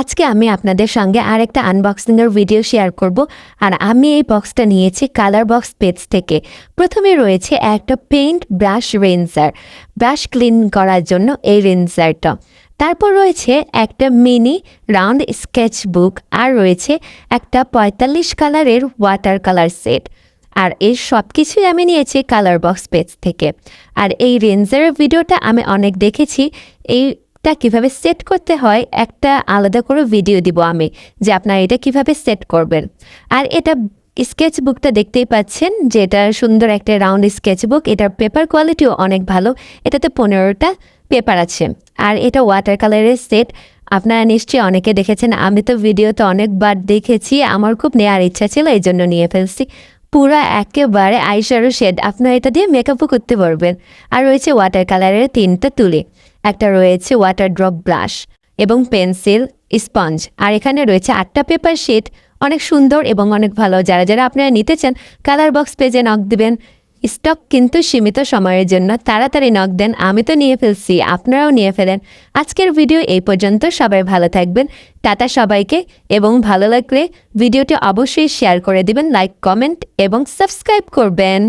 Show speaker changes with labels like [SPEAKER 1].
[SPEAKER 1] আজকে আমি আপনাদের সঙ্গে আরেকটা আনবক্সিং এর ভিডিও শেয়ার করব। আর আমি এই বক্সটা নিয়েছি কালার বক্স পেজ থেকে। প্রথমে রয়েছে একটা পেইন্ট ব্রাশ রেনজার, ব্রাশ ক্লিন করার জন্য এই রেনজারটা। তারপর রয়েছে একটা মিনি রাউন্ড স্কেচ বুক, আর রয়েছে একটা 45 কালারের ওয়াটার কালার সেট। আর এই সব কিছুই আমি নিয়েছি কালার বক্স পেজ থেকে। আর এই রেনজারের ভিডিওটা আমি অনেক দেখেছি। এইটা কিভাবে সেট করতে হয় একটা আলাদা করে ভিডিও দিব আমি, যে আপনারা এটা কিভাবে সেট করবেন। আর এটা স্কেচ বুকটা দেখতেই পাচ্ছেন, যে এটা সুন্দর একটা রাউন্ড স্কেচ বুক। এটার পেপার কোয়ালিটিও অনেক ভালো। এটাতে 15টা পেপার আছে। আর এটা ওয়াটার কালারের সেট। আপনারা নিশ্চয়ই অনেকে দেখেছেন, আমি তো ভিডিওতে অনেকবার দেখেছি। আমার খুব নেওয়ার ইচ্ছা ছিল, এই জন্য নিয়ে ফেলছি। পুরা একেবারে আইশ্যাডো শেড, আপনারা এটা দিয়ে মেকআপও করতে পারবেন। আর রয়েছে ওয়াটার কালারের 3টা তুলি, একটা রয়েছে ওয়াটার ড্রপ ব্রাশ এবং পেন্সিল, স্পঞ্জ। আর এখানে রয়েছে 8টা পেপার শিট। অনেক সুন্দর এবং অনেক ভালো। যারা যারা আপনারা নিতে চান কালার বক্স পেজে নক দিবেন। স্টক কিন্তু সীমিত সময়ের জন্য, তাড়াতাড়ি নক দেন। আমি তো নিয়ে ফেলছি, আপনারাও নিয়ে ফেলেন। আজকের ভিডিও এই পর্যন্ত। সবাই ভালো থাকবেন। টাটা সবাইকে। এবং ভালো লাগলে ভিডিওটি অবশ্যই শেয়ার করে দিবেন, লাইক, কমেন্ট এবং সাবস্ক্রাইব করবেন।